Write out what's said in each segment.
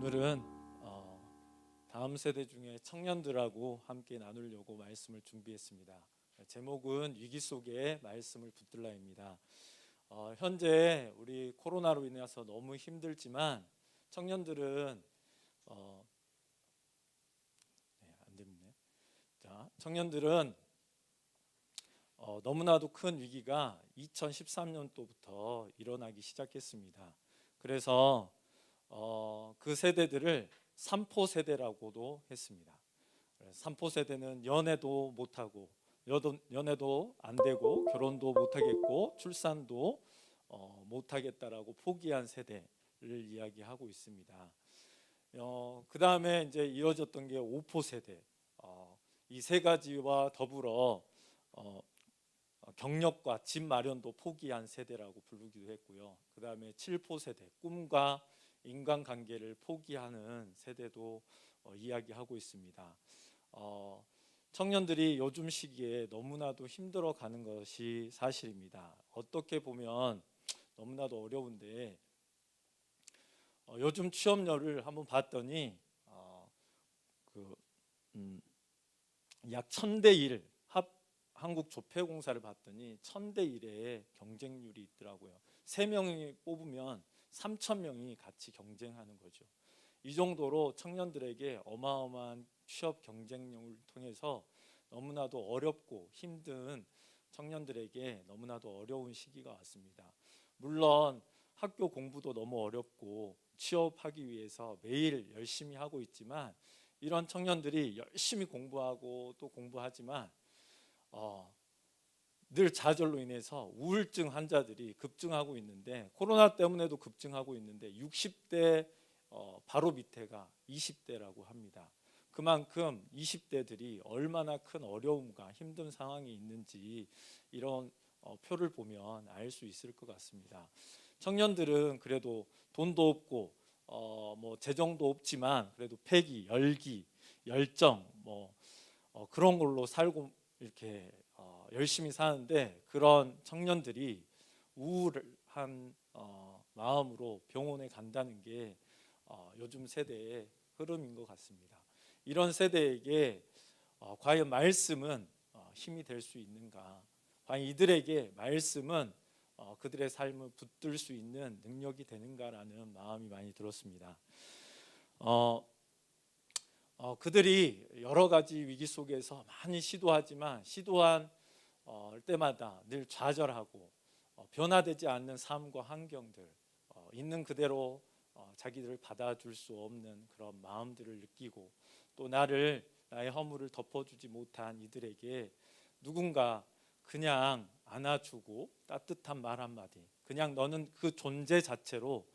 오늘은 다음 세대 중에 청년들하고 함께 나누려고 말씀을 준비했습니다. 제목은 위기 속에 말씀을 붙들라입니다. 현재 우리 코로나로 인해서 너무 힘들지만 청년들은 안 됩니다. 청년들은 너무나도 큰 위기가 2013년도부터 일어나기 시작했습니다. 그래서 그 세대들을 3포 세대라고도 했습니다. 3포 세대는 연애도 못하고 연애도 안 되고 결혼도 못하겠고 출산도 못하겠다라고 포기한 세대를 이야기하고 있습니다. 그 다음에 이제 이어졌던 게 5포 세대. 이 세 가지와 더불어 경력과 집 마련도 포기한 세대라고 부르기도 했고요. 그 다음에 7포 세대, 꿈과 인간관계를 포기하는 세대도 이야기하고 있습니다. 청년들이 요즘 시기에 너무나도 힘들어가는 것이 사실입니다. 어떻게 보면 너무나도 어려운데 요즘 취업률을 한번 봤더니 약 1000대 1 한국조폐공사를 봤더니 1000대 1의 경쟁률이 있더라고요. 3명이 뽑으면 3000명이 같이 경쟁하는 거죠. 이 정도로 청년들에게 어마어마한 취업 경쟁력을 통해서 너무나도 어렵고 힘든 청년들에게 너무나도 어려운 시기가 왔습니다. 물론 학교 공부도 너무 어렵고 취업하기 위해서 매일 열심히 하고 있지만 이런 청년들이 열심히 공부하고 또 공부하지만 늘 좌절로 인해서 우울증 환자들이 급증하고 있는데 코로나 때문에도 급증하고 있는데 60대 바로 밑에가 20대라고 합니다. 그만큼 20대들이 얼마나 큰 어려움과 힘든 상황이 있는지 이런 표를 보면 알 수 있을 것 같습니다. 청년들은 그래도 돈도 없고 재정도 없지만 그래도 패기, 열기, 열정 그런 걸로 살고 이렇게 열심히 사는데 그런 청년들이 우울한 마음으로 병원에 간다는 게 요즘 세대의 흐름인 것 같습니다. 이런 세대에게 과연 말씀은 힘이 될 수 있는가? 과연 이들에게 말씀은 그들의 삶을 붙들 수 있는 능력이 되는가라는 마음이 많이 들었습니다. 그들이 여러 가지 위기 속에서 많이 시도하지만 시도한 때마다 늘 좌절하고 변화되지 않는 삶과 환경들 있는 그대로 자기들을 받아줄 수 없는 그런 마음들을 느끼고 또 나의 허물을 덮어주지 못한 이들에게 누군가 그냥 안아주고 따뜻한 말 한마디 그냥 너는 그 존재 자체로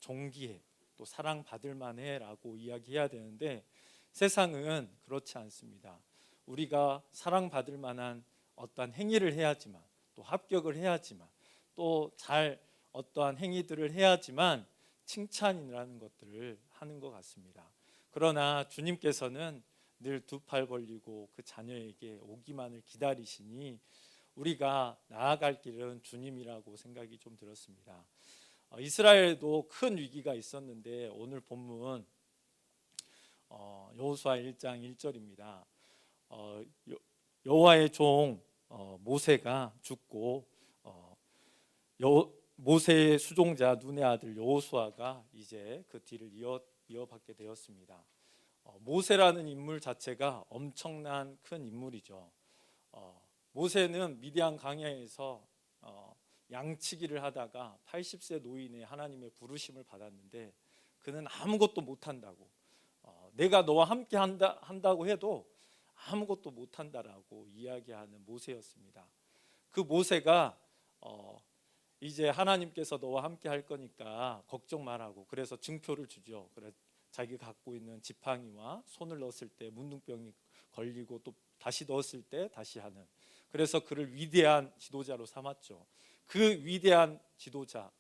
존귀해 또 사랑받을 만해 라고 이야기해야 되는데 세상은 그렇지 않습니다. 우리가 사랑받을 만한 어떠한 행위를 해야지만 또 합격을 해야지만 또 잘 어떠한 행위들을 해야지만 칭찬이라는 것들을 하는 것 같습니다. 그러나 주님께서는 늘 두 팔 벌리고 그 자녀에게 오기만을 기다리시니 우리가 나아갈 길은 주님이라고 생각이 좀 들었습니다. 이스라엘도 큰 위기가 있었는데 오늘 본문 여호수아 1장 1절입니다. 여호와의 종 모세가 죽고 모세의 수종자 눈의 아들 여호수아가 이제 그 뒤를 이어받게 되었습니다. 모세라는 인물 자체가 엄청난 큰 인물이죠. 모세는 미디안 광야에서 양치기를 하다가 80세 노인의 하나님의 부르심을 받았는데 그는 아무것도 못한다고 내가 너와 함께 한다고 해도 아무것도 못한다라고 이야기하는 모세였습니다. 그 모세가 이제 하나님께서 너와 함께 할 거니까 걱정 말라고 그래서 증표를 주죠. 그래서 자기가 갖고 있는 지팡이와 손을 넣었을 때 문둥병이 걸리고 또 다시 넣었을 때 다시 하는 그래서 그를 위대한 지도자로 삼았죠. 그 위대한 지도자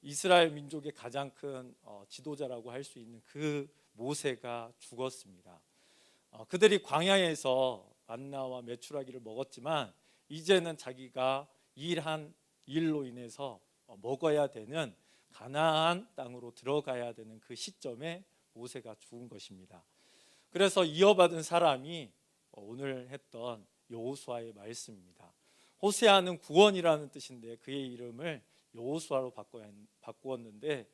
이스라엘 민족의 가장 큰 지도자라고 할 수 있는 그 모세가 죽었습니다. 그들이 광야에서 만나와 메추라기를 먹었지만 이제는 자기가 일한 일로 인해서 먹어야 되는 가나안 땅으로 들어가야 되는 그 시점에 모세가 죽은 것입니다. 그래서 이어받은 사람이 오늘 했던 여호수아의 말씀입니다. 호세아는 구원이라는 뜻인데 그의 이름을 여호수아로 바꾸었는데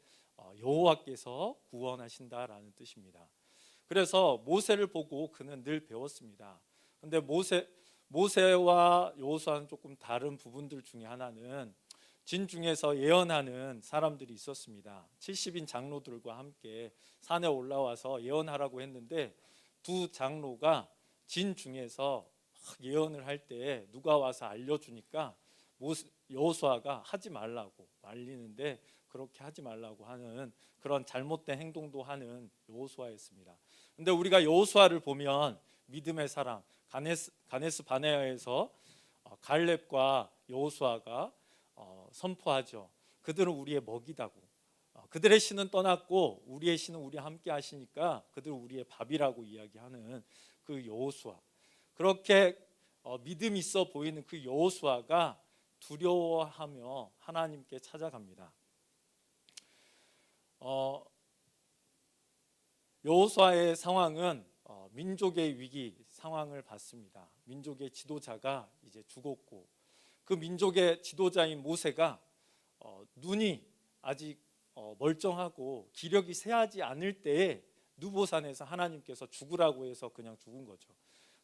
여호와께서 구원하신다라는 뜻입니다. 그래서 모세를 보고 그는 늘 배웠습니다. 근데 모세와 여호수아는 조금 다른 부분들 중에 하나는 진중에서 예언하는 사람들이 있었습니다. 70인 장로들과 함께 산에 올라와서 예언하라고 했는데 두 장로가 진중에서 예언을 할 때 누가 와서 알려주니까 여호수아가 하지 말라고 말리는데 그렇게 하지 말라고 하는 그런 잘못된 행동도 하는 여호수아였습니다. 근데 우리가 여호수아를 보면 믿음의 사람 가데스 바네아에서 갈렙과 여호수아가 선포하죠. 그들은 우리의 먹이다고. 그들의 신은 떠났고 우리의 신은 우리와 함께 하시니까 그들은 우리의 밥이라고 이야기하는 그 여호수아. 그렇게 믿음 있어 보이는 그 여호수아가 두려워하며 하나님께 찾아갑니다. 여호수아의 상황은 민족의 위기 상황을 받습니다. 민족의 지도자가 이제 죽었고 그 민족의 지도자인 모세가 눈이 아직 멀쩡하고 기력이 쇠하지 않을 때에 누보산에서 하나님께서 죽으라고 해서 그냥 죽은 거죠.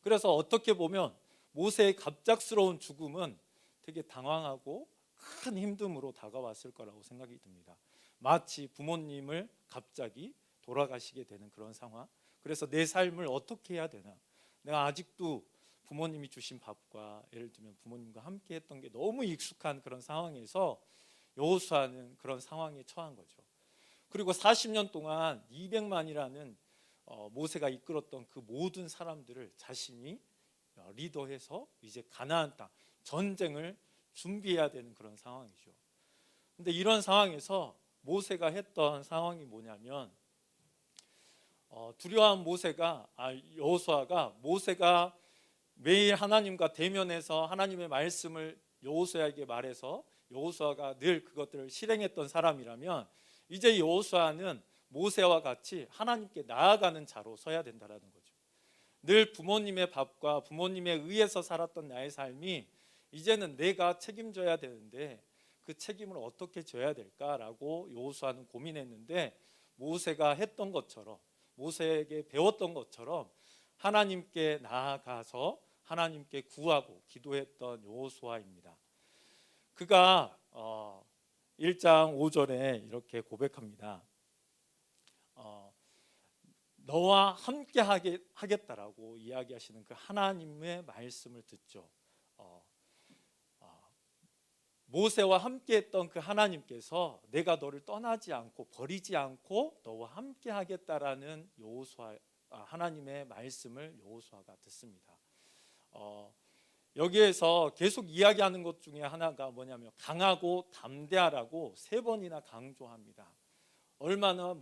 그래서 어떻게 보면 모세의 갑작스러운 죽음은 되게 당황하고 큰 힘듦으로 다가왔을 거라고 생각이 듭니다. 마치 부모님을 갑자기 돌아가시게 되는 그런 상황. 그래서 내 삶을 어떻게 해야 되나? 내가 아직도 부모님이 주신 밥과 예를 들면 부모님과 함께 했던 게 너무 익숙한 그런 상황에서 여호수아는 그런 상황에 처한 거죠. 그리고 40년 동안 200만이라는 모세가 이끌었던 그 모든 사람들을 자신이 리더해서 이제 가나안 땅 전쟁을 준비해야 되는 그런 상황이죠. 근데 이런 상황에서 모세가 했던 상황이 뭐냐면 두려워한 여호수아가 모세가 매일 하나님과 대면해서 하나님의 말씀을 여호수아에게 말해서 여호수아가 늘 그것들을 실행했던 사람이라면 이제 여호수아는 모세와 같이 하나님께 나아가는 자로 서야 된다는 거죠. 늘 부모님의 밥과 부모님에 의해서 살았던 나의 삶이 이제는 내가 책임져야 되는데 그 책임을 어떻게 져야 될까라고 여호수아는 고민했는데 모세가 했던 것처럼 모세에게 배웠던 것처럼 하나님께 나아가서 하나님께 구하고 기도했던 여호수아입니다. 그가 1장 5절에 이렇게 고백합니다. 너와 함께 하겠다라고 이야기하시는 그 하나님의 말씀을 듣죠. 모세와 함께 했던 그 하나님께서 내가 너를 떠나지 않고 버리지 않고 너와 함께 하겠다라는 하나님의 말씀을 여호수아가 듣습니다. 여기에서 계속 이야기하는 것 중에 하나가 뭐냐면 강하고 담대하라고 3번이나 강조합니다. 얼마나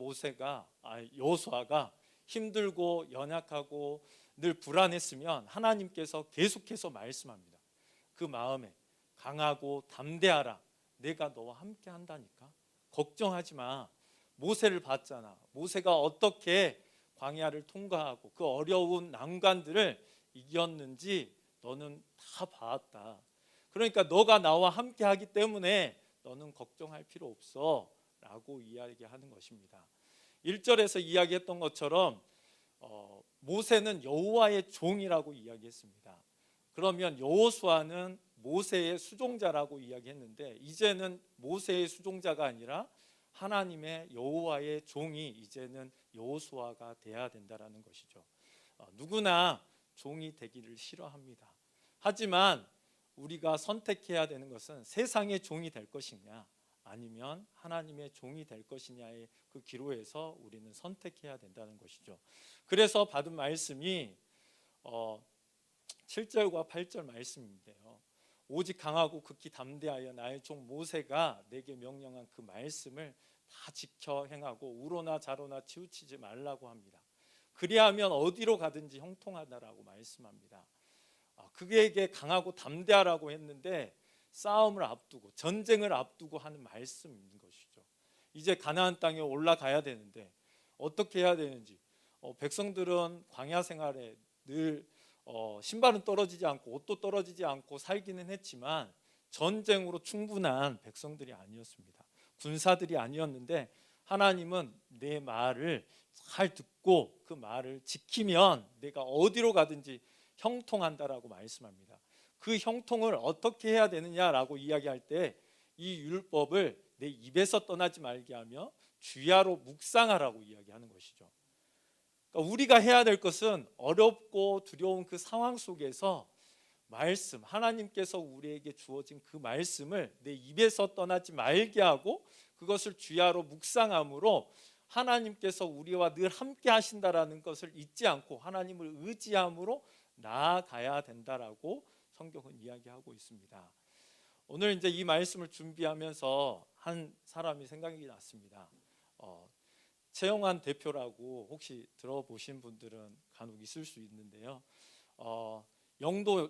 여호수아가 힘들고 연약하고 늘 불안했으면 하나님께서 계속해서 말씀합니다. 그 마음에 강하고 담대하라. 내가 너와 함께 한다니까. 걱정하지 마. 모세를 봤잖아. 모세가 어떻게 광야를 통과하고 그 어려운 난관들을 이겼는지 너는 다 봤다. 그러니까 너가 나와 함께 하기 때문에 너는 걱정할 필요 없어 라고 이야기하는 것입니다. 1절에서 이야기했던 것처럼 모세는 여호와의 종이라고 이야기했습니다. 그러면 여호수아는 모세의 수종자라고 이야기했는데 이제는 모세의 수종자가 아니라 하나님의 여호와의 종이 이제는 여호수아가 돼야 된다라는 것이죠. 누구나 종이 되기를 싫어합니다. 하지만 우리가 선택해야 되는 것은 세상의 종이 될 것이냐 아니면 하나님의 종이 될 것이냐의 그 기로에서 우리는 선택해야 된다는 것이죠. 그래서 받은 말씀이 7절과 8절 말씀인데요. 오직 강하고 극히 담대하여 나의 종 모세가 내게 명령한 그 말씀을 다 지켜 행하고 우로나 자로나 치우치지 말라고 합니다. 그리하면 어디로 가든지 형통하다라고 말씀합니다. 그에게 강하고 담대하라고 했는데 싸움을 앞두고 전쟁을 앞두고 하는 말씀인 것이죠. 이제 가나안 땅에 올라가야 되는데 어떻게 해야 되는지, 백성들은 광야 생활에 늘 신발은 떨어지지 않고 옷도 떨어지지 않고 살기는 했지만 전쟁으로 충분한 백성들이 아니었습니다. 군사들이 아니었는데 하나님은 내 말을 잘 듣고 그 말을 지키면 내가 어디로 가든지 형통한다라고 말씀합니다. 그 형통을 어떻게 해야 되느냐라고 이야기할 때 이 율법을 내 입에서 떠나지 말게 하며 주야로 묵상하라고 이야기하는 것이죠. 그러니까 우리가 해야 될 것은 어렵고 두려운 그 상황 속에서 말씀, 하나님께서 우리에게 주어진 그 말씀을 내 입에서 떠나지 말게 하고 그것을 주야로 묵상함으로 하나님께서 우리와 늘 함께 하신다라는 것을 잊지 않고 하나님을 의지함으로 나아가야 된다라고 성경은 이야기하고 있습니다. 오늘 이제 이 말씀을 준비하면서 한 사람이 생각이 났습니다. 최영환 대표라고 혹시 들어보신 분들은 간혹 있을 수 있는데요.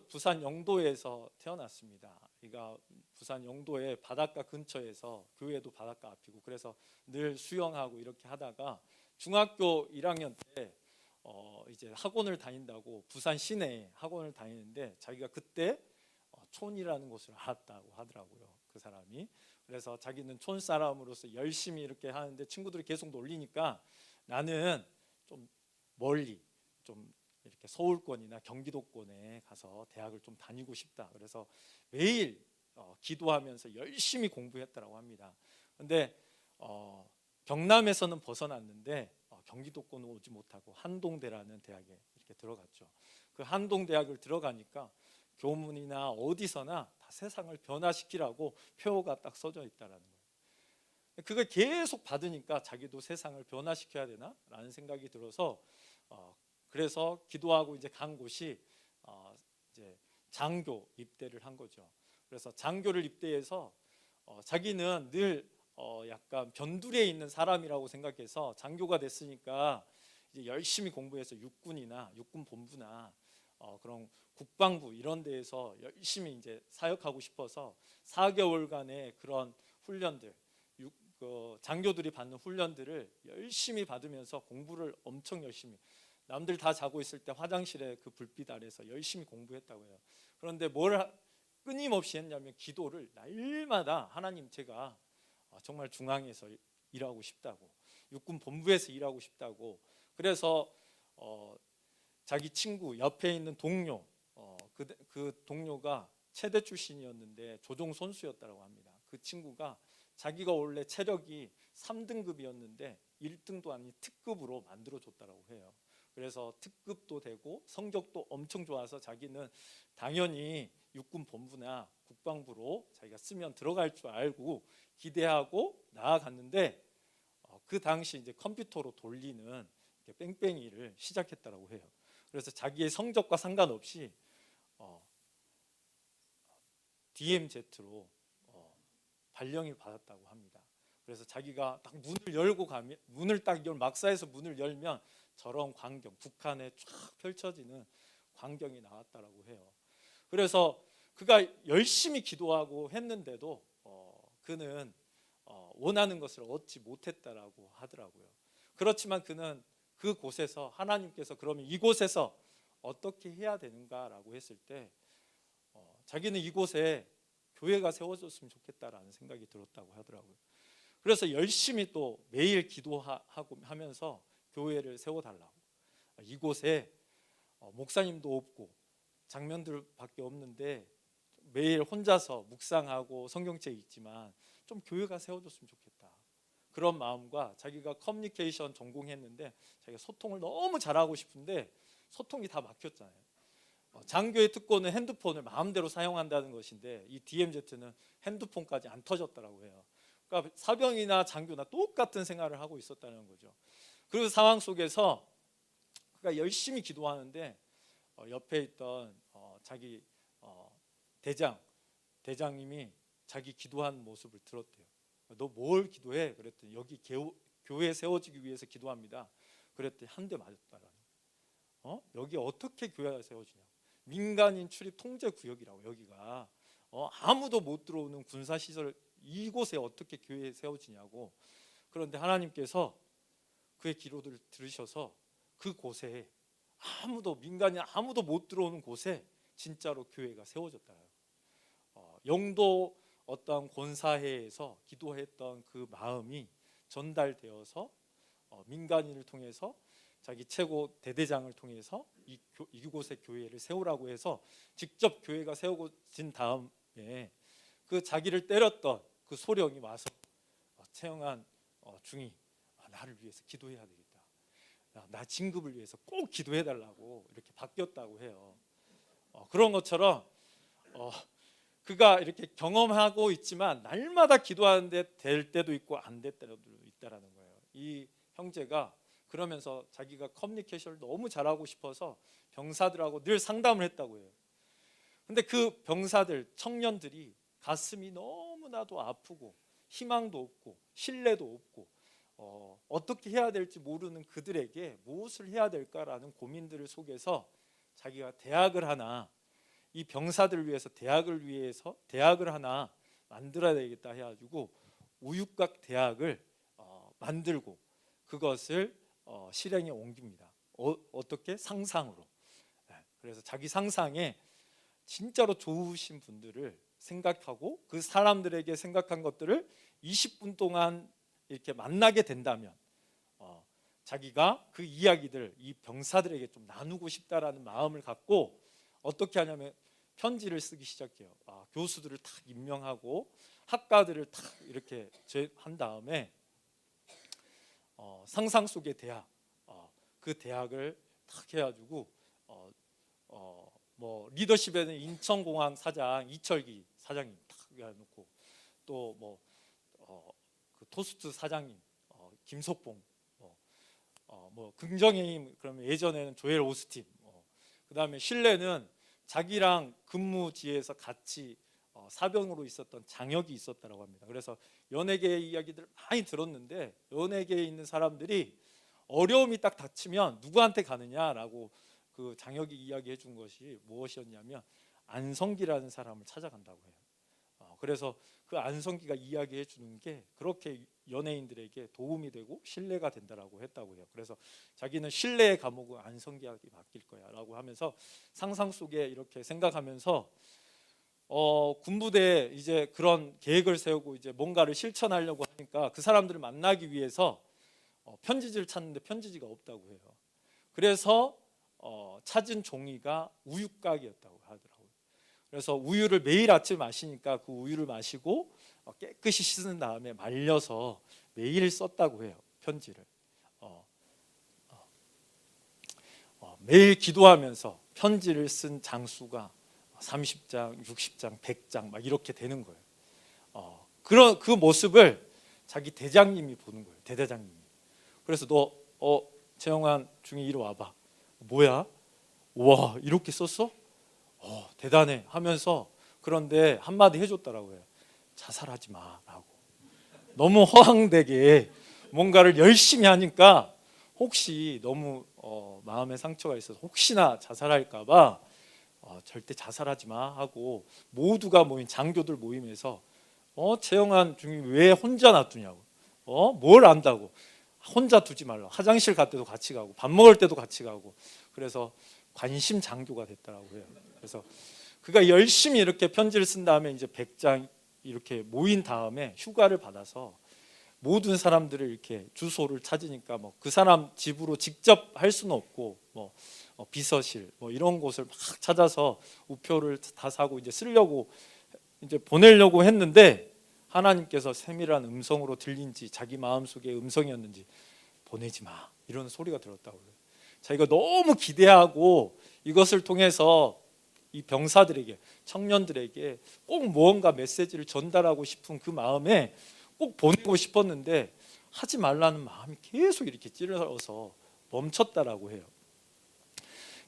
부산 영도에서 태어났습니다. 그러니까 부산 영도의 바닷가 근처에서 교회도 바닷가 앞이고 그래서 늘 수영하고 이렇게 하다가 중학교 1학년 때 이제 학원을 다닌다고 부산 시내에 학원을 다니는데 자기가 그때 촌이라는 곳을 알았다고 하더라고요. 그 사람이. 그래서 자기는 촌 사람으로서 열심히 이렇게 하는데 친구들이 계속 놀리니까 나는 좀 멀리 좀 이렇게 서울권이나 경기도권에 가서 대학을 좀 다니고 싶다. 그래서 매일 기도하면서 열심히 공부했다고 합니다. 근데 경남에서는 벗어났는데 경기도권은 오지 못하고 한동대라는 대학에 이렇게 들어갔죠. 그 한동대학을 들어가니까 교문이나 어디서나 다 세상을 변화시키라고 표어가 딱 써져 있다라는 거예요. 그걸 계속 받으니까 자기도 세상을 변화시켜야 되나라는 생각이 들어서 그래서 기도하고 이제 간 곳이 이제 장교 입대를 한 거죠. 그래서 장교를 입대해서 자기는 늘 약간 변두리에 있는 사람이라고 생각해서 장교가 됐으니까 이제 열심히 공부해서 육군이나 육군 본부나 그런 국방부 이런 데에서 열심히 이제 사역하고 싶어서 4개월간의 그런 훈련들, 장교들이 받는 훈련들을 열심히 받으면서 공부를 엄청 열심히, 남들 다 자고 있을 때 화장실에 그 불빛 아래서 열심히 공부했다고 해요. 그런데 뭘 끊임없이 했냐면 기도를 날마다 하나님 제가 정말 중앙에서 일하고 싶다고, 육군 본부에서 일하고 싶다고. 그래서 자기 친구 옆에 있는 동료, 그 동료가 체대 출신이었는데 조종 선수였다고 합니다. 그 친구가 자기가 원래 체력이 3등급이었는데 1등도 아닌 특급으로 만들어줬다고 해요. 그래서 특급도 되고 성적도 엄청 좋아서 자기는 당연히 육군 본부나 국방부로 자기가 쓰면 들어갈 줄 알고 기대하고 나아갔는데 그 당시 이제 컴퓨터로 돌리는 뺑뺑이를 시작했다고 해요. 그래서 자기의 성적과 상관없이 DMZ로 발령을 받았다고 합니다. 그래서 자기가 딱 문을 열고 가면 막사에서 문을 열면 저런 광경, 북한에 쫙 펼쳐지는 광경이 나왔다라고 해요. 그래서 그가 열심히 기도하고 했는데도 그는 원하는 것을 얻지 못했다라고 하더라고요. 그렇지만 그는 그곳에서 하나님께서 그러면 이곳에서 어떻게 해야 되는가라고 했을 때 자기는 이곳에 교회가 세워졌으면 좋겠다라는 생각이 들었다고 하더라고요. 그래서 열심히 또 매일 기도하고 하면서 교회를 세워달라고, 이곳에 목사님도 없고 장면들밖에 없는데 매일 혼자서 묵상하고 성경책 읽지만 좀 교회가 세워졌으면 좋겠다, 그런 마음과 자기가 커뮤니케이션 전공했는데 자기가 소통을 너무 잘하고 싶은데 소통이 다 막혔잖아요. 장교의 특권은 핸드폰을 마음대로 사용한다는 것인데 이 DMZ는 핸드폰까지 안 터졌다고 해요. 그러니까 사병이나 장교나 똑같은 생활을 하고 있었다는 거죠. 그 상황 속에서 그가 열심히 기도하는데 옆에 있던 자기 대장님이 자기 기도한 모습을 들었대요. 너 뭘 기도해? 그랬더니 여기 교회 세워지기 위해서 기도합니다. 그랬더니 한 대 맞았다라는 거예요. 여기 어떻게 교회가 세워지냐? 민간인 출입 통제 구역이라고, 여기가 아무도 못 들어오는 군사 시설, 이곳에 어떻게 교회 세워지냐고. 그런데 하나님께서 그의 기도를 들으셔서 그곳에 민간인 아무도 못 들어오는 곳에 진짜로 교회가 세워졌다. 영도 어떤 권사회에서 기도했던 그 마음이 전달되어서 민간인을 통해서 자기 최고 대대장을 통해서 이곳에 교회를 세우라고 해서 직접 교회가 세워진 다음에 그 자기를 때렸던 그 소령이 와서 최영한 중이 나를 위해서 기도해야 되겠다. 나 진급을 위해서 꼭 기도해 달라고 이렇게 바뀌었다고 해요. 그런 것처럼 그가 이렇게 경험하고 있지만 날마다 기도하는데 될 때도 있고 안 될 때도 있다라는 거예요. 이 형제가 그러면서 자기가 커뮤니케이션을 너무 잘하고 싶어서 병사들하고 늘 상담을 했다고 해요. 근데 그 병사들, 청년들이 가슴이 너무나도 아프고 희망도 없고 신뢰도 없고 어떻게 해야 될지 모르는 그들에게 무엇을 해야 될까라는 고민들 속에서 자기가 대학을 하나, 이 병사들을 위해서 대학을 하나 만들어야 되겠다 해가지고 우육각 대학을 만들고 그것을 실행에 옮깁니다. 어떻게? 상상으로. 그래서 자기 상상에 진짜로 좋으신 분들을 생각하고 그 사람들에게 생각한 것들을 20분 동안 이렇게 만나게 된다면 자기가 그 이야기들 이 병사들에게 좀 나누고 싶다라는 마음을 갖고 어떻게 하냐면 편지를 쓰기 시작해요. 교수들을 탁 임명하고 학과들을 탁 이렇게 한 다음에 상상 속의 대학, 그 대학을 탁 해가지고 뭐 리더십에는 인천공항 사장 이철기 사장님 탁 해놓고 또 그 토스트 사장님 김석봉, 뭐 긍정의 힘 그러면 예전에는 조엘 오스틴, 그다음에 신뢰는 자기랑 근무지에서 같이 사병으로 있었던 장혁이 있었다라고 합니다. 그래서 연예계의 이야기들을 많이 들었는데 연예계에 있는 사람들이 어려움이 딱 닥치면 누구한테 가느냐라고 그 장혁이 이야기해 준 것이 무엇이었냐면 안성기라는 사람을 찾아간다고 해요. 그래서 그 안성기가 이야기해 주는 게 그렇게 연예인들에게 도움이 되고 신뢰가 된다라고 했다고 해요. 그래서 자기는 신뢰의 감옥은 안성기에게 맡길 거야라고 하면서 상상 속에 이렇게 생각하면서 군부대에 이제 그런 계획을 세우고 이제 뭔가를 실천하려고 하니까 그 사람들을 만나기 위해서 편지지를 찾는데 편지지가 없다고 해요. 그래서 찾은 종이가 우유곽이었다고 하더라고요. 그래서 우유를 매일 아침 마시니까 그 우유를 마시고 깨끗이 씻은 다음에 말려서 매일 썼다고 해요. 편지를 매일 기도하면서 편지를 쓴 장수가 30장, 60장, 100장 막 이렇게 되는 거예요. 그런 그 모습을 자기 대장님이 보는 거예요. 대대장님이. 그래서 너 최영환 중이 이리 와봐. 뭐야? 와 이렇게 썼어? 대단해 하면서 그런데 한마디 해줬더라고요. 자살하지 마라고. 너무 허황되게 뭔가를 열심히 하니까 혹시 너무 마음에 상처가 있어서 혹시나 자살할까봐 절대 자살하지 마 하고 모두가 모인 장교들 모임에서 최영환 중이 왜 혼자 놔두냐고, 뭘 안다고, 혼자 두지 말라. 화장실 갈 때도 같이 가고 밥 먹을 때도 같이 가고 그래서 관심 장교가 됐다라고 해요. 그래서 그가 열심히 이렇게 편지를 쓴 다음에 이제 100장 이렇게 모인 다음에 휴가를 받아서 모든 사람들을 이렇게 주소를 찾으니까 뭐 그 사람 집으로 직접 할 수는 없고 뭐 비서실 뭐 이런 곳을 막 찾아서 우표를 다 사고 이제 쓰려고 이제 보내려고 했는데 하나님께서 세밀한 음성으로 들린지 자기 마음속의 음성이었는지 보내지 마 이런 소리가 들었다고 해요. 자기가 너무 기대하고 이것을 통해서 이 병사들에게 청년들에게 꼭 무언가 메시지를 전달하고 싶은 그 마음에 꼭 보내고 싶었는데 하지 말라는 마음이 계속 이렇게 찔러서 멈췄다라고 해요.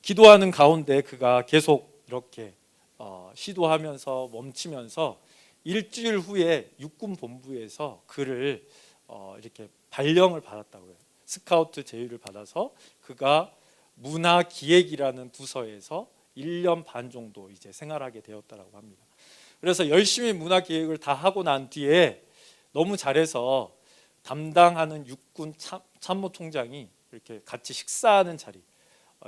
기도하는 가운데 그가 계속 이렇게 시도하면서 멈추면서 일주일 후에 육군 본부에서 그를 이렇게 발령을 받았다고 해요. 스카우트 제의를 받아서 그가 문화기획이라는 부서에서 1년 반 정도 이제 생활하게 되었다라고 합니다. 그래서 열심히 문화기획을 다 하고 난 뒤에 너무 잘해서 담당하는 육군 참모총장이 이렇게 같이 식사하는 자리,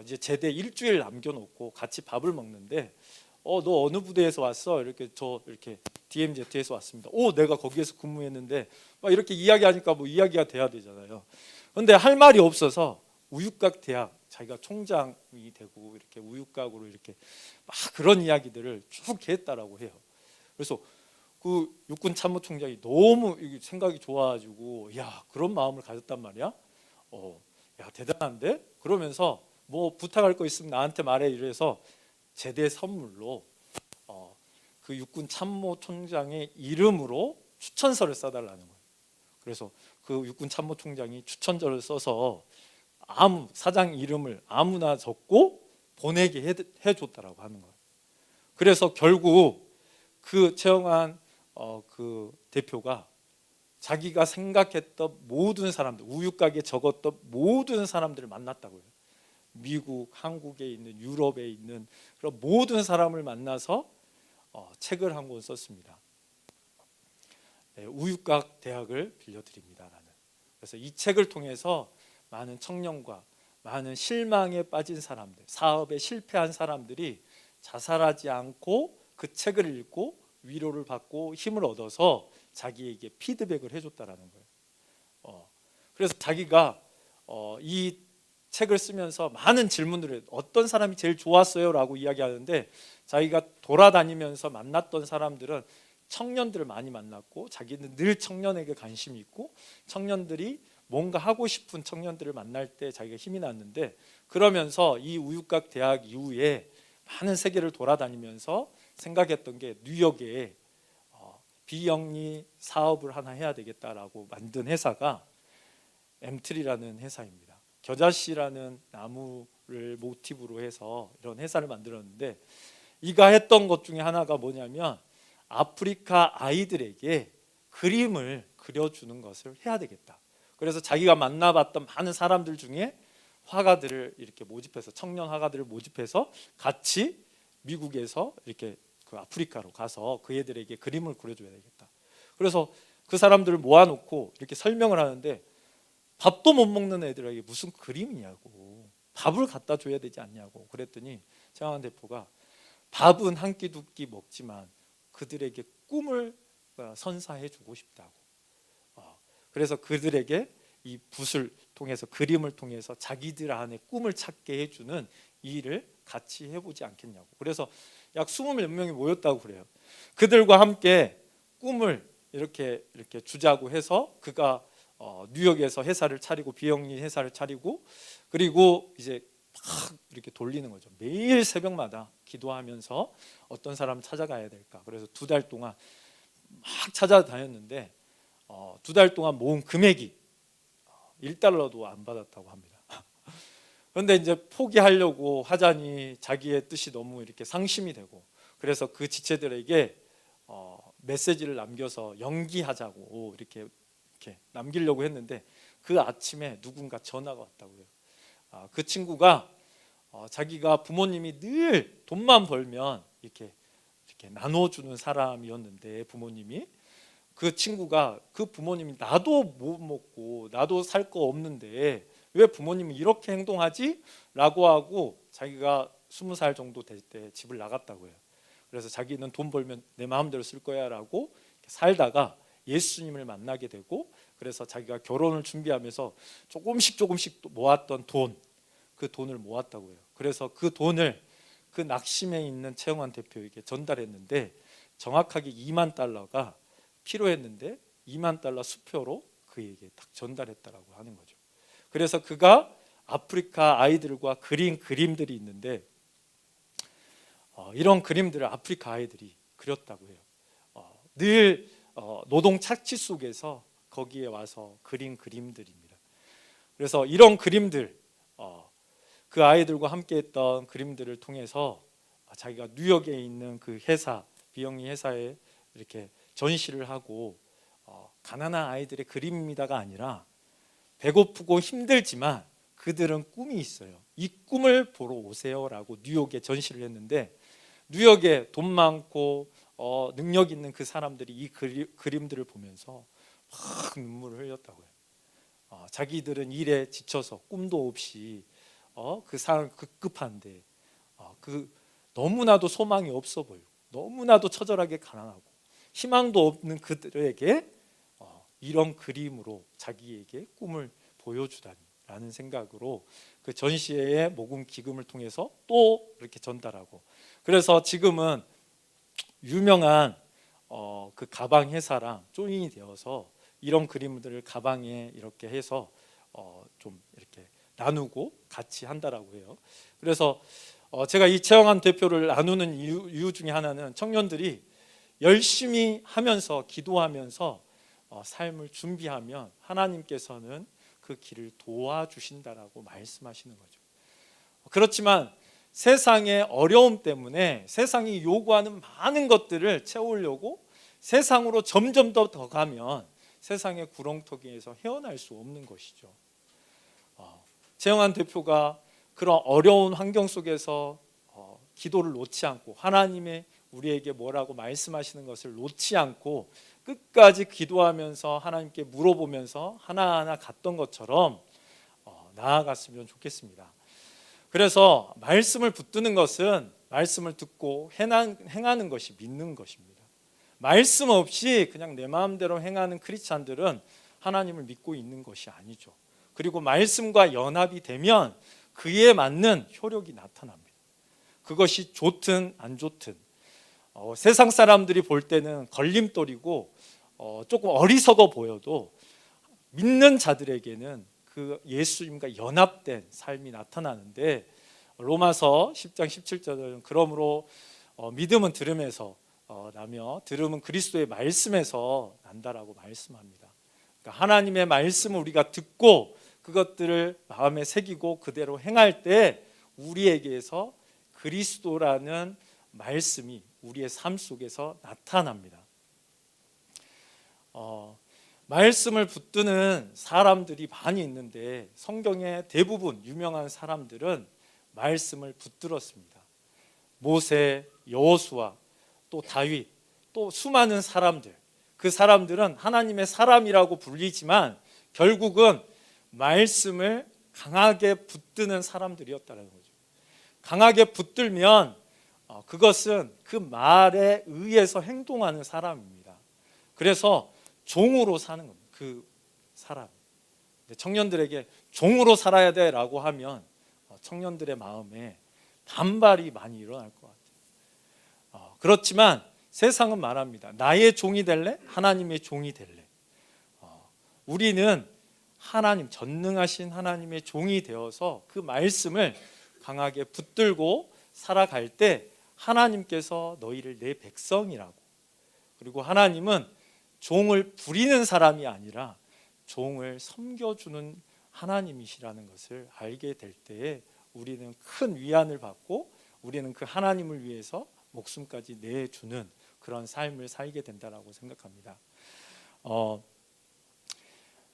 이제 제대 일주일 남겨놓고 같이 밥을 먹는데, 너 어느 부대에서 왔어? 이렇게 저 이렇게 DMZ에서 왔습니다. 내가 거기에서 근무했는데, 막 이렇게 이야기하니까 뭐 이야기가 돼야 되잖아요. 근데 할 말이 없어서 우육각 대학, 자기가 총장이 되고 이렇게 우육각으로 이렇게 막 그런 이야기들을 쭉 했다라고 해요. 그래서 그 육군 참모총장이 너무 생각이 좋아가지고, 야, 그런 마음을 가졌단 말이야. 야, 대단한데? 그러면서 뭐 부탁할 거 있으면 나한테 말해, 이래서 제대 선물로 그 육군 참모총장의 이름으로 추천서를 써달라는 거예요. 그래서 그 육군 참모총장이 추천서를 써서 사장 이름을 아무나 적고 보내게 해줬다라고 하는 거예요. 그래서 결국 그 최영환 그 대표가 자기가 생각했던 모든 사람들, 우유가게 적었던 모든 사람들을 만났다고요. 미국, 한국에 있는, 유럽에 있는 그런 모든 사람을 만나서 책을 한 권 썼습니다. 우유각 대학을 빌려드립니다라는. 그래서 이 책을 통해서 많은 청년과 많은 실망에 빠진 사람들, 사업에 실패한 사람들이 자살하지 않고 그 책을 읽고 위로를 받고 힘을 얻어서 자기에게 피드백을 해줬다라는 거예요. 그래서 자기가 이 책을 쓰면서 많은 질문들을, 어떤 사람이 제일 좋았어요라고 이야기하는데, 자기가 돌아다니면서 만났던 사람들은 청년들을 많이 만났고, 자기는 늘 청년에게 관심이 있고, 청년들이 뭔가 하고 싶은 청년들을 만날 때 자기가 힘이 났는데, 그러면서 이 우육각 대학 이후에 많은 세계를 돌아다니면서 생각했던 게, 뉴욕에 비영리 사업을 하나 해야 되겠다라고 만든 회사가 엠트리라는 회사입니다. 겨자씨라는 나무를 모티브로 해서 이런 회사를 만들었는데, 이가 했던 것 중에 하나가 뭐냐면 아프리카 아이들에게 그림을 그려주는 것을 해야 되겠다. 그래서 자기가 만나봤던 많은 사람들 중에 화가들을 이렇게 모집해서, 청년 화가들을 모집해서 같이 미국에서 이렇게 그 아프리카로 가서 그 애들에게 그림을 그려줘야 되겠다. 그래서 그 사람들을 모아놓고 이렇게 설명을 하는데, 밥도 못 먹는 애들에게 무슨 그림이냐고, 밥을 갖다 줘야 되지 않냐고 그랬더니 최영환 대표가 밥은 한 끼 두 끼 먹지만 그들에게 꿈을 선사해 주고 싶다고. 그래서 그들에게 이 붓을 통해서, 그림을 통해서 자기들 안에 꿈을 찾게 해주는 이 일을 같이 해보지 않겠냐고. 그래서 약 20몇 명이 모였다고 그래요. 그들과 함께 꿈을 이렇게 주자고 해서 그가 뉴욕에서 회사를 차리고, 비영리 회사를 차리고, 그리고 이제 막 이렇게 돌리는 거죠. 매일 새벽마다 기도하면서 어떤 사람 찾아가야 될까. 그래서 2달 동안 막 찾아다녔는데 2달 동안 모은 금액이 $1도 안 받았다고 합니다. 그런데 이제 포기하려고 하자니 자기의 뜻이 너무 이렇게 상심이 되고, 그래서 그 지체들에게 메시지를 남겨서 연기하자고 이렇게 남기려고 했는데, 그 아침에 누군가 전화가 왔다고요. 그 친구가 자기가 부모님이 늘 돈만 벌면 이렇게 나눠주는 사람이었는데, 부모님이, 그 친구가 그 부모님이 나도 못 먹고 나도 살 거 없는데 왜 부모님이 이렇게 행동하지? 라고 하고 자기가 20살 정도 될 때 집을 나갔다고 해요. 그래서 자기는 돈 벌면 내 마음대로 쓸 거야 라고 살다가 예수님을 만나게 되고, 그래서 자기가 결혼을 준비하면서 조금씩 모았던 돈, 그 돈을 모았다고 해요. 그래서 그 돈을 그 낙심해 있는 최영환 대표에게 전달했는데, 정확하게 $20,000가 필요했는데 $20,000 수표로 그에게 딱 전달했다라고 하는 거죠. 그래서 그가 아프리카 아이들과 그린 그림들이 있는데, 이런 그림들을 아프리카 아이들이 그렸다고 해요. 늘 노동 착취 속에서 거기에 와서 그린 그림들입니다. 그래서 이런 그림들, 그 아이들과 함께했던 그림들을 통해서 자기가 뉴욕에 있는 그 회사, 비영리 회사에 이렇게 전시를 하고, 가난한 아이들의 그림입니다가 아니라 배고프고 힘들지만 그들은 꿈이 있어요. 이 꿈을 보러 오세요라고 뉴욕에 전시를 했는데, 뉴욕에 돈 많고 능력 있는 그 사람들이 이 그림들을 보면서 막 눈물을 흘렸다고요. 자기들은 일에 지쳐서 꿈도 없이 그 상황 급급한데 그 너무나도 소망이 없어 보이고 너무나도 처절하게 가난하고 희망도 없는 그들에게 이런 그림으로 자기에게 꿈을 보여주다니라는 생각으로 그 전시회의 모금 기금을 통해서 또 이렇게 전달하고, 그래서 지금은 유명한 그 가방 회사랑 조인이 되어서 이런 그림들을 가방에 이렇게 해서 좀 이렇게 나누고 같이 한다라고 해요. 그래서 제가 이 최영환 대표를 나누는 이유 중에 하나는 청년들이 열심히 하면서 기도하면서 삶을 준비하면 하나님께서는 그 길을 도와주신다라고 말씀하시는 거죠. 그렇지만 세상의 어려움 때문에 세상이 요구하는 많은 것들을 채우려고 세상으로 점점 더 가면 세상의 구렁텅이에서 헤어날 수 없는 것이죠. 최영환 대표가 그런 어려운 환경 속에서 기도를 놓지 않고 하나님의 우리에게 뭐라고 말씀하시는 것을 놓지 않고 끝까지 기도하면서 하나님께 물어보면서 하나하나 갔던 것처럼 나아갔으면 좋겠습니다. 그래서 말씀을 붙드는 것은 말씀을 듣고 행하는 것이 믿는 것입니다. 말씀 없이 그냥 내 마음대로 행하는 크리스찬들은 하나님을 믿고 있는 것이 아니죠. 그리고 말씀과 연합이 되면 그에 맞는 효력이 나타납니다. 그것이 좋든 안 좋든 세상 사람들이 볼 때는 걸림돌이고 조금 어리석어 보여도 믿는 자들에게는 그 예수님과 연합된 삶이 나타나는데, 로마서 10장 17절은 그러므로 믿음은 들음에서 나며 들음은 그리스도의 말씀에서 난다라고 말씀합니다. 그러니까 하나님의 말씀을 우리가 듣고 그것들을 마음에 새기고 그대로 행할 때 우리에게서 그리스도라는 말씀이 우리의 삶 속에서 나타납니다. 말씀을 붙드는 사람들이 많이 있는데 성경의 대부분 유명한 사람들은 말씀을 붙들었습니다. 모세, 여호수아, 또 다윗, 또 수많은 사람들, 그 사람들은 하나님의 사람이라고 불리지만 결국은 말씀을 강하게 붙드는 사람들이었다는 거죠. 강하게 붙들면 그것은 그 말에 의해서 행동하는 사람입니다. 그래서 종으로 사는 겁니다. 그 사람. 청년들에게 종으로 살아야 돼라고 하면 청년들의 마음에 반발이 많이 일어날 것 같아요. 그렇지만 세상은 말합니다. 나의 종이 될래? 하나님의 종이 될래? 우리는 하나님, 전능하신 하나님의 종이 되어서 그 말씀을 강하게 붙들고 살아갈 때 하나님께서 너희를 내 백성이라고, 그리고 하나님은 종을 부리는 사람이 아니라 종을 섬겨주는 하나님이시라는 것을 알게 될 때에 우리는 큰 위안을 받고 우리는 그 하나님을 위해서 목숨까지 내주는 그런 삶을 살게 된다라고 생각합니다.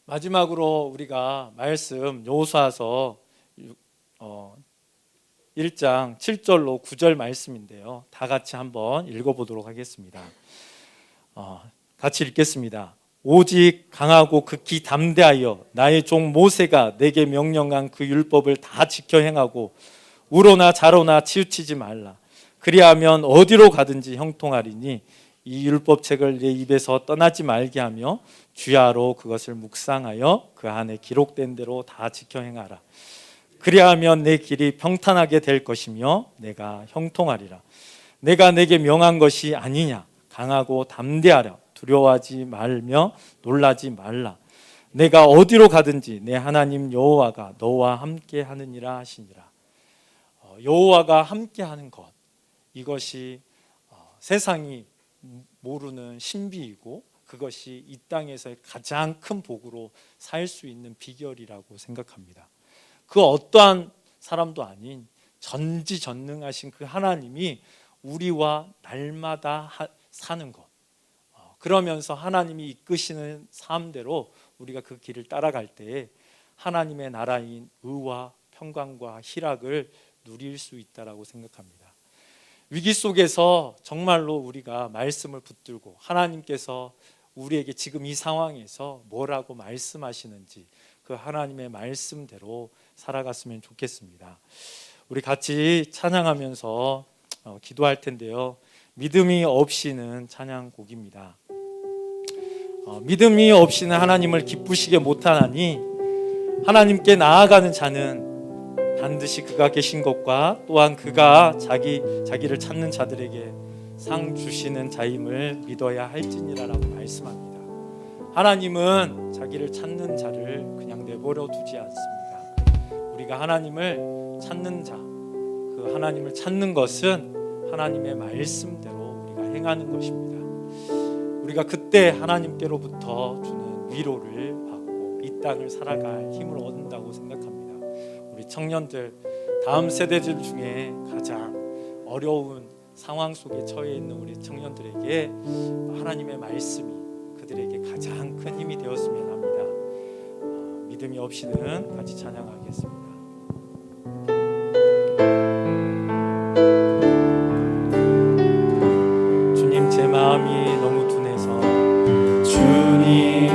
마지막으로 우리가 말씀 여호수아서 1장 7절로 9절 말씀인데요, 다 같이 한번 읽어보도록 하겠습니다. 같이 읽겠습니다. 오직 강하고 극히 담대하여 나의 종 모세가 내게 명령한 그 율법을 다 지켜 행하고 우로나 좌로나 치우치지 말라. 그리하면 어디로 가든지 형통하리니 이 율법책을 내 입에서 떠나지 말게 하며 주야로 그것을 묵상하여 그 안에 기록된 대로 다 지켜 행하라. 그리하면 내 길이 평탄하게 될 것이며 내가 형통하리라. 내가 내게 명한 것이 아니냐. 강하고 담대하라. 두려워하지 말며 놀라지 말라. 내가 어디로 가든지 내 하나님 여호와가 너와 함께 하느니라 하시니라. 여호와가 함께 하는 것, 이것이 세상이 모르는 신비이고 그것이 이 땅에서의 가장 큰 복으로 살 수 있는 비결이라고 생각합니다. 그 어떠한 사람도 아닌 전지전능하신 그 하나님이 우리와 날마다 사는 것, 그러면서 하나님이 이끄시는 삶대로 우리가 그 길을 따라갈 때에 하나님의 나라인 의와 평강과 희락을 누릴 수 있다라고 생각합니다. 위기 속에서 정말로 우리가 말씀을 붙들고 하나님께서 우리에게 지금 이 상황에서 뭐라고 말씀하시는지 그 하나님의 말씀대로 살아갔으면 좋겠습니다. 우리 같이 찬양하면서 기도할 텐데요. 믿음이 없이는 찬양곡입니다. 믿음이 없이는 하나님을 기쁘시게 못하나니 하나님께 나아가는 자는 반드시 그가 계신 것과 또한 그가 자기를 찾는 자들에게 상 주시는 자임을 믿어야 할지니라라고 말씀합니다. 하나님은 자기를 찾는 자를 그냥 내버려 두지 않습니다. 우리가 하나님을 찾는 자, 그 하나님을 찾는 것은 하나님의 말씀대로 우리가 행하는 것입니다. 우리가 그때 하나님께로부터 주는 위로를 받고 이 땅을 살아갈 힘을 얻는다고 생각합니다. 우리 청년들, 다음 세대들 중에 가장 어려운 상황 속에 처해 있는 우리 청년들에게 하나님의 말씀이 그들에게 가장 큰 힘이 되었으면 합니다. 믿음이 없이는 같이 찬양하겠습니다. 주님, 제 마음이 너무 둔해서 주님,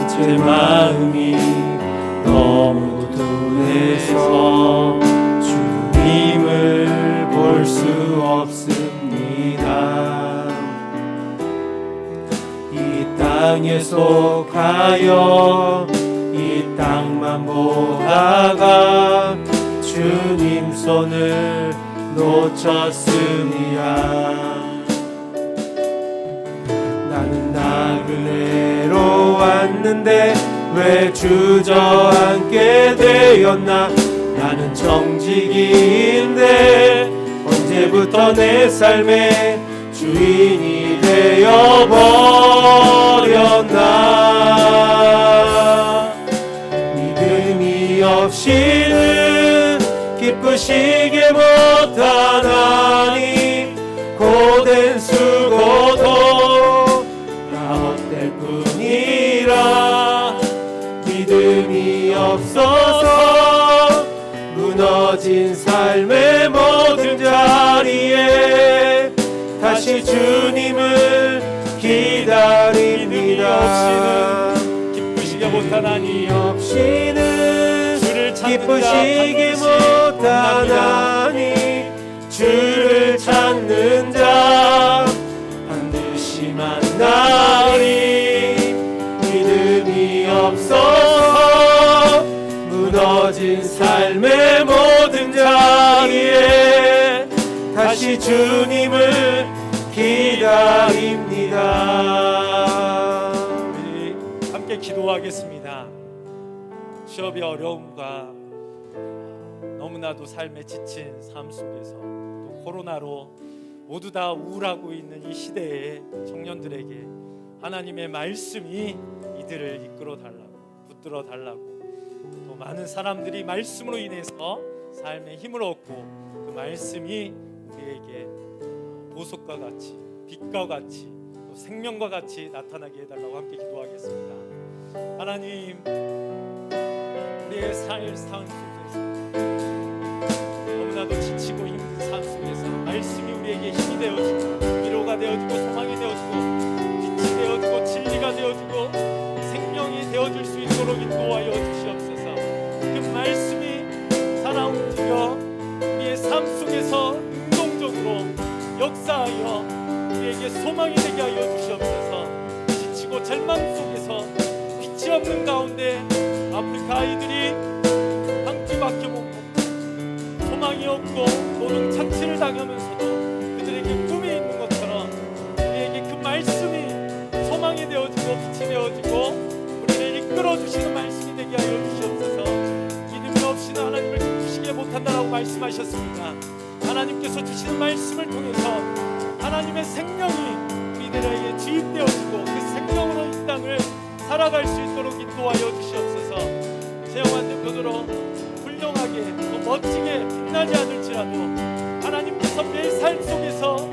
제 마음이 너무 둔해서 주님을 볼 수 없습니다. 이 땅에 속하여 이 땅만 보다가 주님 손을 놓쳤으니라. 나는 나그네로 왔는데 왜 주저앉게 되었나. 나는 정직인데 언제부터 내 삶의 주인이 되어버렸나. 믿음이 없이는 기쁘시게 못하나니 고된 수고도 다 헛될 뿐이라. 믿음이 없어서 무너진 삶의 모든 자리에 다시 주님을 기다립니다. 기쁘시게 못하나니 없이는 주를 기쁘시게 못하나니 주를 찾는 자 반드시 만나리. 믿음이 없어서 무너진 삶의 모든 자리에 다시 주님을 기다립니다. 우리 함께 기도하겠습니다. 취업의 어려움과 너무나도 삶에 지친 삶 속에서 또 코로나로 모두 다 우울하고 있는 이 시대의 청년들에게 하나님의 말씀이 이들을 이끌어 달라고, 붙들어 달라고, 또 많은 사람들이 말씀으로 인해서 삶의 힘을 얻고 그 말씀이 우리에게 보석과 같이, 빛과 같이, 또 생명과 같이 나타나게 해달라고 함께 기도하겠습니다. 하나님, 우리의 삶 속에서 너무나도 지치고 힘든 삶 속에서 말씀이 우리에게 힘이 되어주고 위로가 되어주고 소망이 되어주고 빛이 되어주고 진리가 되어주고 생명이 되어줄 수 있도록 인도하여 주시옵소서. 그 말씀이 살아 움직여 우리의 삶 속에서 능동적으로 역사하여 우리에게 소망이 되게 하여 주시옵소서. 지치고 절망 속에서 빛이 없는 가운데 아프리카 아이들이 한 끼밖에 못 먹고 소망이 없고 노동 착취를 당하면서도 그들에게 꿈이 있는 것처럼 우리에게 그 말씀이 소망이 되어지고 빛이 되어지고 우리를 이끌어주시는 말씀이 되게 하여 주시옵소서. 믿음이 없이는 하나님을 기쁘시게 못한다라고 말씀하셨습니다. 하나님께서 주시는 말씀을 통해서 하나님의 생명이 우리들에게 주입되어지고 그 생명으로 이 땅을 살아갈 수 있도록 인도하여 주시옵소서. 체험한 듯으로 훌륭하게 또 멋지게 빛나지 않을지라도 하나님께서 매일 삶 속에서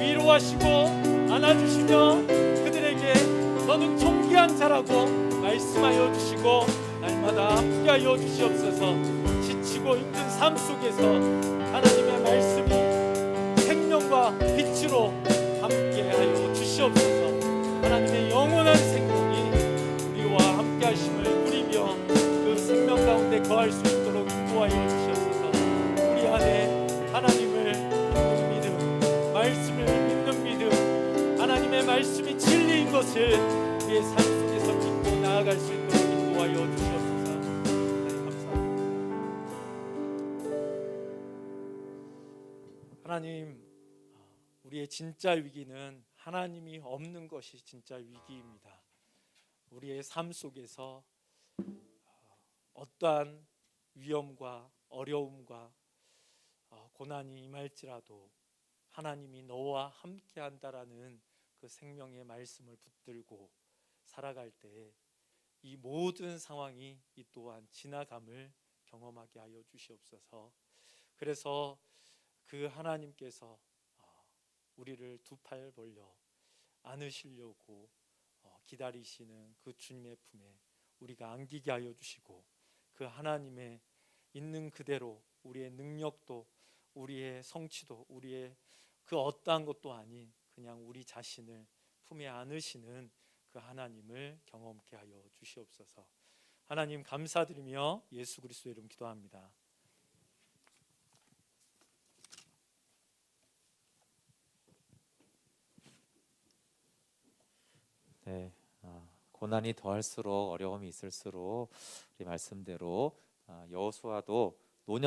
위로하시고 안아주시며 그들에게 너는 존귀한 자라고 말씀하여 주시고 날마다 함께하여 주시옵소서. 지치고 힘든 삶 속에서 하나님의 말씀이 생명과 빛으로 함께하여 주시옵소서. 하나님의 영원한 살아가심을 누리며 그 생명 가운데 거할 수 있도록 인도하여 주시옵소서. 우리 안에 하나님을 믿는 믿음, 말씀을 믿는 믿음, 하나님의 말씀이 진리인 것을 우리의 삶 속에서 믿고 나아갈 수 있도록 인도하여 주시옵소서. 하나님 감사합니다. 하나님, 우리의 진짜 위기는 하나님이 없는 것이 진짜 위기입니다. 우리의 삶 속에서 어떠한 위험과 어려움과 고난이 임할지라도 하나님이 너와 함께한다라는 그 생명의 말씀을 붙들고 살아갈 때 이 모든 상황이 이 또한 지나감을 경험하게 하여 주시옵소서. 그래서 그 하나님께서 우리를 두 팔 벌려 안으시려고 기다리시는 그 주님의 품에 우리가 안기게 하여 주시고, 그 하나님의 있는 그대로 우리의 능력도 우리의 성취도 우리의 그 어떠한 것도 아닌 그냥 우리 자신을 품에 안으시는 그 하나님을 경험케 하여 주시옵소서. 하나님 감사드리며 예수 그리스도의 이름 기도합니다. 네, 고난이 더할수록 어려움이 있을수록 우리 말씀대로 여호수아도 노년